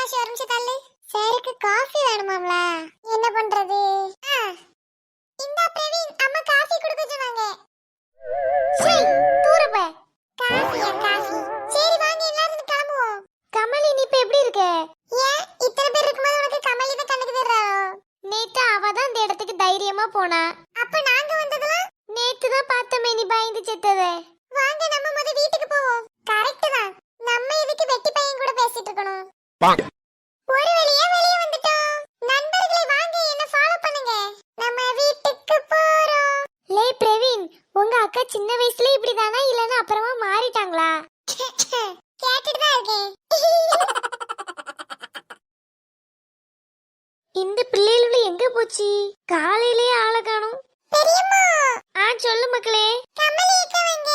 காசி ஒரு நிமிஷம் தள்ளு. சாருக்கு காஃபி வேணுமாம்ல, என்ன பண்றது? இந்தா பிரவீன், அம்மா காஃபி குடுக்க சொன்னாங்க. சரி தூரப்ப காஃபியா காஃபி. சரி வாங்க எல்லாரும் கிளம்புவோம். கமலி நீ இப்ப எப்படி இருக்க? ஏன் இத்தனை பேர் இருக்கும்போது உனக்கு கமலி தான் கண்ணுக்கு தெரியறாளோ? நேத்து அவ தான் இந்த இடத்துக்கு தைரியமா போனா. அப்ப நாங்க வந்ததெல்லாம் நேத்து தான் பார்த்தமே, நீ பயந்து செத்ததே. வாங்க நம்ம முத வீட்டுக்கு போவோம். கரெக்ட் தான், நம்ம இதுக்கு வெட்டி பையன் கூட பேசிட்டு இருக்கணும். ஒரு வழியா வெளிய வந்துட்டோம். நண்பர்களே வாங்க என்ன ஃபாலோ பண்ணுங்க, நம்ம வீட்டுக்கு போறோம். லே பிரவீன், உங்க அக்கா சின்ன வயசுல இப்படிதானா இல்லனா அப்புறமா மாறிட்டாங்களா? கேட்டுட்டு தான் இருக்கேன். இந்த பிள்ளைகள எங்க போச்சு? காலையிலேயே ஆள காணோம். பெரியம்மா சொல்லு மக்களே. கமலி எங்க?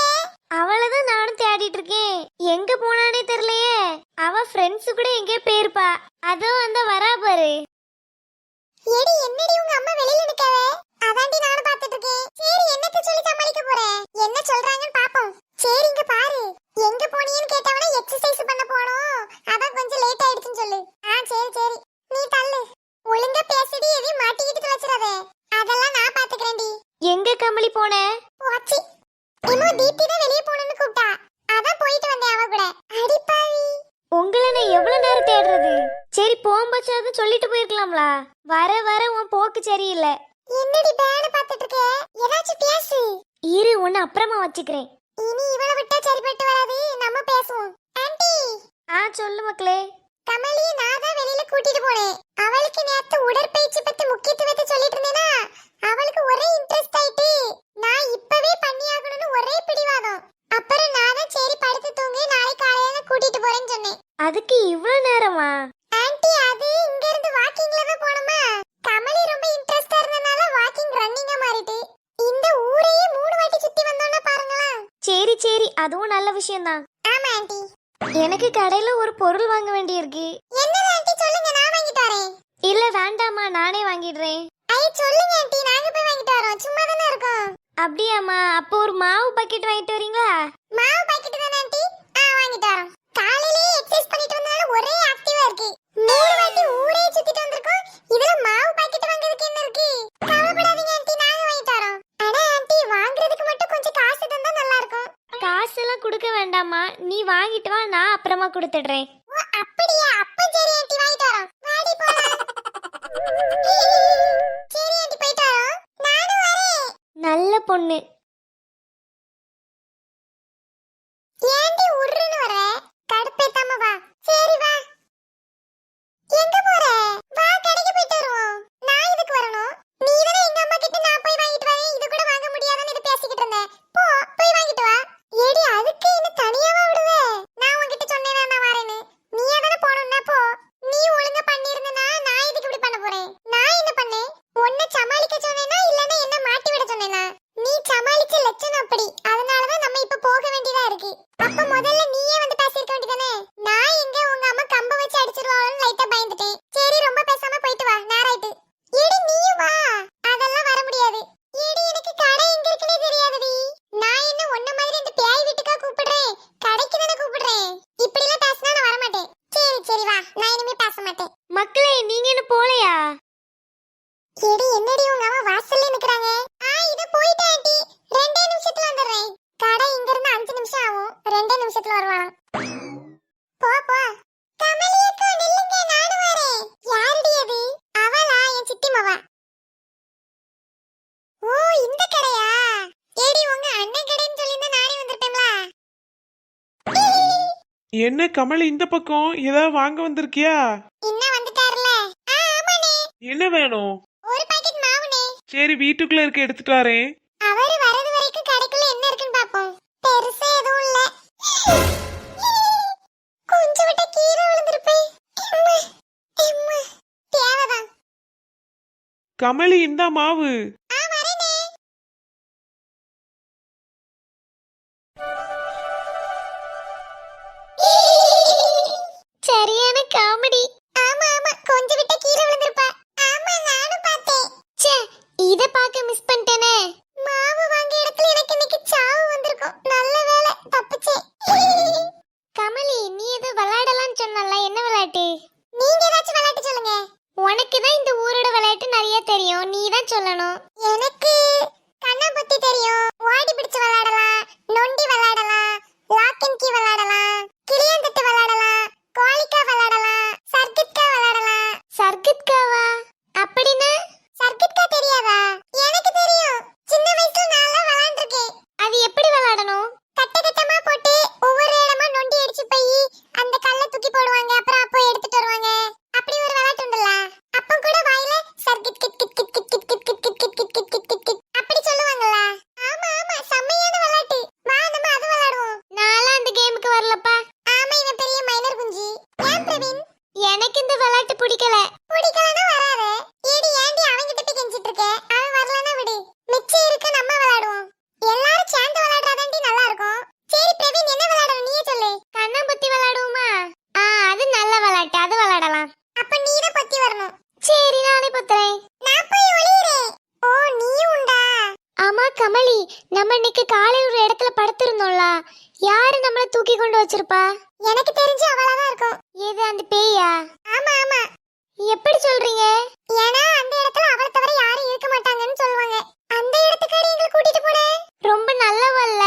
அவளதான் நானும் தேடிட்டு இருக்கேன். எங்க போனானே தெரியலையே. அவ ஃப்ரெண்ட்ஸ் கூட எங்கே போயிருப்பா. அதோ அந்த வரா பாரு. ஏடி என்னடி உங்க அம்மா வெளியில நிக்கவே? அதான்டி நானும் பார்த்துட்டு இருக்கேன். சரி என்னத்த சொல்லி சமாளிக்க போற? என்ன சொல்றாங்கன்னு பாப்போம். சரி இங்க பாரு. எங்க போனீன்னு கேட்டவனா எக்சர்சைஸ் பண்ண போறோம். அதான் கொஞ்சம் லேட் ஆயிடுச்சுன்னு சொல்லு. சரி சரி நீ தள்ளு. ஒழுங்கா பேசிடி, எதையும் மாட்டிக்கிட்டு வச்சிராதே. அதெல்லாம் நான் பாத்துக்கறேன்டி. எங்க கமலி போன? போச்சி. இமோ தீப்தி தான் வெளிய போணும்னு கூப்பிட்டா. அதான் போயிட்டு வந்தேன் அவ கூட. அடிப்பாவி, உங்களை நான் எவ்வளவு நேரம் தேடுறது? சரி போம்பச்சாவது சொல்லிட்டு போயிருக்கலாம்ல. வர வர உன் போக்கு சரியில்லை. என்னடி பேன பாத்துட்டு இருக்க? ஏதாச்சும் பேசு. இரு உன்னை அப்புறமா வச்சுக்கிறேன். இனி இவளை விட்டா சரிப்பட்டு வராது, நம்ம பேசுவோம். ஆண்டி சொல்லு மக்களே. கமலியை நான் தான் வெளியில கூட்டிட்டு போனேன். அவளுக்கு நேத்து உடற்பயிற்சி பத்தி முக்கியத்துவத்தை சொல்லிட்டு இருந்தேனா, அவளுக்கு ஒரே இன்ட்ரெஸ்ட் ஆயிட்டு நான் இப்பவே பண்ணியாகணும்னு ஒரே பிடிவாதம். அப்புறம் நான் தான் சரி படுத்து தூங்கி நாளைக்கு காலையில கூட்டிட்டு போறேன்னு சொன்னேன். அதுக்கு இவ்வளவு நேரமா? ஆன்ட்டி அது இங்க இருந்து வாக்கிங்ல தான் போணுமா. கமலி ரொம்ப இன்ட்ரெஸ்டா இருந்தனால வாக்கிங் ரன்னிங்கா மாறிட்டு இந்த ஊரையே 3 வாட்டி சுத்தி வந்தோம்னா பாருங்களா. சரி சரி அதுவும் நல்ல விஷயம் தான். ஆமா ஆன்ட்டி. எனக்கு கடையில ஒரு பொருள் வாங்க வேண்டியிருக்கு. என்னது ஆன்ட்டி சொல்லுங்க, நான் வாங்கிட்டு வரேன். இல்ல வேண்டாமா, நானே வாங்கிடுறேன். ஐய சொல்லுங்க ஆன்ட்டி, நாங்க போய் வாங்கிட்டு வரோம். சும்மா தானே இருக்கோம். அப்படியாமா, அப்போ ஒரு மாவு பாக்கெட் வாங்கிட்டு வரீங்களா? மாவு பாக்கெட் தானே ஆன்ட்டி? வாங்கிட்டு வரோம். காலையிலேயே எக்சர்சைஸ் பண்ணிட்டு வந்தனால ஒரே ஆக்டிவா இருக்கு. 3 வாட்டி ஊரே சுத்திட்டு வந்திருக்கோம். இதுல மாவு பாக்கெட் வாங்குறதுக்கு என்ன இருக்கு? கவலைப்படாதீங்க ஆன்ட்டி, நாங்க வாங்கிட்டு வரோம். அட ஆன்ட்டி வாங்குறதுக்கு மட்டும் கொஞ்சம் காசு தந்தா நல்லா இருக்கும். காசெல்லாம் கொடுக்க வேண்டாமா, நீ வாங்கிட்டு வா, நான் அப்புறமா கொடுத்துடுறேன். ஓ அப்படியே, அப்ப சரி ஆன்ட்டி வாங்கிட்டு வரோம். வாடி போலாம். சரி ஆன்ட்டி போயிட்டு வரோம். நானும் வரேன். நல்ல பொண்ணு. ஏன்டி உருன்னு வர? கடுப்பேத்தாம வா. சரி வா. எங்க போற? வா கடைக்கு போயிட்டு வருவோம். நான் இதுக்கு வரணும். நீ தானே எங்க அம்மா கிட்ட நான் போய் வாங்கிட்டு வரேன், இது கூட வாங்க முடியாதுன்னு இது பேசிக்கிட்டு இருந்தேன். போ போய் வாங்கிட்டு வா. ஏடி அதுக்கு என்ன தனியாவா விடுவே? நான் உன்கிட்ட சொன்னேனா நான் வரேன்னு. நீயே தானே போணும்னா போ. நீ ஒழுங்கா பண்ணிருந்தனா நான் இதுக்கு இப்படி பண்ண போறேன். நான் என்ன பண்ணேன்? உன்னை சமாளிக்க சொன்னேனா இல்லனா என்ன மாட்டி விட சொன்னேனா? நீ சமாளிச்ச லட்சணம் அப்படி. அதனால தான் நம்ம இப்ப போக வேண்டியதா இருக்கு. அப்ப முதல்ல நீயே வந்து பேசிருக்க வேண்டியதானே? நான் எங்க உங்க அம்மா கம்ப வச்சு அடிச்சிருவாங்கன்னு லைட்டா பயந்துட்டேன். சரி ரொம்ப பேசாம போயிட்டு வா, நேராயிட்டு. ஏடி நீயும் வா. அதெல்லாம் வர முடியாது. ஏடி எனக்கு கடை எங்க இருக்குனே தெரியாதுடி. நான் என்ன உன்ன மாதிரி இந்த பேய் வீட்டுக்கா கூப்பிடுறேன்? கடைக்கு தானே கூப்பிடுறேன். இப்படி எல்லாம் பேசினா நான் வர மாட்டேன். சரி சரி வா, நான் இனிமே பேச மாட்டேன். மக்களே நீங்க என்ன போலையா? ஏடி என்னடி உங்க அம்மா வாசல்ல நிக்கறாங்க? இத போயிட்டே ஆண்டி. 2 நிமிஷத்துல வந்துறேன். கடை இங்க இருந்து 5 நிமிஷம் ஆகும். 2 நிமிஷத்துல வருவான். போ போ. கமலி அக்கா நில்லுங்க, நானும் வரேன். யாருடி அது? அவளா? என் சித்தி மவ. ஓ இந்த கடையா? ஏடி உங்க அண்ணன் கடைன்னு சொல்லிருந்தா நானே வந்திருப்பேன்ல. என்ன கமலி இந்த பக்கம் ஏதாவது வாங்க வந்திருக்கியா? இன்ன வந்துட்டார்ல. ஆமாண்ணே. என்ன வேணும்? ஒரு பாக்கெட் மாவுண்ணே. சரி வீட்டுக்குள்ள இருக்க எடுத்துட்டு வரேன். அவரு வரது வரைக்கும் கடைக்குள்ள என்ன இருக்குன்னு பாப்போம். பெருசா எதுவும் இல்ல. கொஞ்சம் விட்ட கீரை விழுந்திருப்பேன். தேவைதான். கமலி இந்த மாவு. வரேனே. சரியான காமெடி. ஆமா ஆமா கொஞ்சம் விட்ட கீரை விழுந்திருப்பா. ஆமா நானும் பார்த்தேன். ச்சே இத பார்க்க மிஸ் பண்ணிட்டேனே. மாவு வாங்க இடத்துல எனக்கு இன்னைக்கு சாவு வந்திருக்கும். நல்ல வேளை தப்பிச்சே. கமலி நீ ஏதோ விளையாடலாம்னு சொன்னல, என்ன விளையாட்டு? நீ பிடிக்கல. பிடிக்கலனா வராத. ஏடி ஏண்டி அவங்கிட்ட போய் கெஞ்சிட்டு இருக்க? அவன் வரலனா விடு. மிச்சம் இருக்கு நம்ம விளையாடுவோம். எல்லாரும் சேர்ந்து விளையாடுறதாண்டி நல்லா இருக்கும். சரி பிரவீன் என்ன விளையாடணும் நீயே சொல்லு. கண்ணாம்பத்தி விளையாடுவோமா? அது நல்ல விளையாட்டு. அது விளையாடலாம். அப்ப நீ தான் பத்தி வரணும். சரி நானே பத்துறேன். நான் போய் ஒளியறேன். ஓ நீயும் உண்டா? ஆமா கமலி, நம்ம இன்னைக்கு காலை ஒரு இடத்துல படுத்திருந்தோம்ல. யாரு நம்மள தூக்கி கொண்டு வச்சிருப்பா? எனக்கு தெரிஞ்சு அவளா தான் இருக்கும். எது அந்த பேயா? ஆமா ஆமா. எப்படி சொல்றீங்க? ஏன்னா அந்த இடத்துல அவளை தவிர யாரும் இருக்க மாட்டாங்கன்னு சொல்லுவாங்க. அந்த இடத்துக்கு எங்களை கூட்டிட்டு போனே. ரொம்ப நல்லவல்ல.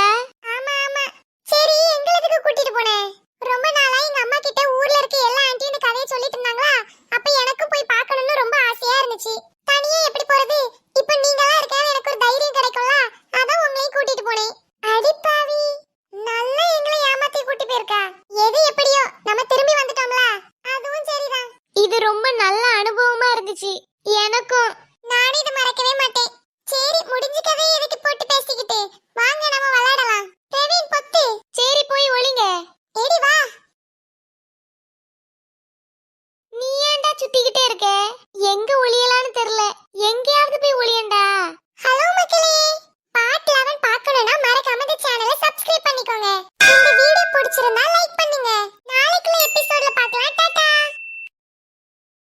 ஆமா ஆமா. சரி எங்களை எதுக்கு கூட்டிட்டு போனே? ரொம்ப நாளா எங்க அம்மா கிட்ட ஊர்ல இருக்க எல்லா ஆன்ட்டியும் இந்த கதையை சொல்லிட்டு இருந்தாங்களா. அப்ப எனக்கும் போய் பார்க்கணும்னு ரொம்ப ஆசையா இருந்துச்சு. தனியா எப்படி போறது? இப்ப நீங்களா இருக்கவே எனக்கு ஒரு தைரியம் கிடைக்கும்ல. அதான் உங்களையும் கூட்டிட்டு போனேன். அடிப்பாவி, நல்லா எங்களை ஏமாத்தி கூட்டி போயிருக்கா. எது எப்படியோ நம்ம திரும்பி வந்துட்டோம்ல. அதுவும் சரிதான். இது ரொம்ப நல்ல அனுபவமா இருந்துச்சு எனக்கும். நானே இதை மறக்கவே மாட்டேன். சரி முடிஞ்ச கதையை எதுக்கு போட்டு பேசிக்கிட்டு வாங்க நம்ம விளையாடலாம். பிரவீன் பொத்து. சரி போய் ஒளிங்க. ஏடி வா. நீ ஏன்டா சுத்திக்கிட்டே இருக்க? எங்க ஒளியலான்னு தெரியல. எங்கயாவது போய் ஒளியண்டா. ஹலோ மக்களே, பார்ட் 11 பார்க்கணும்னா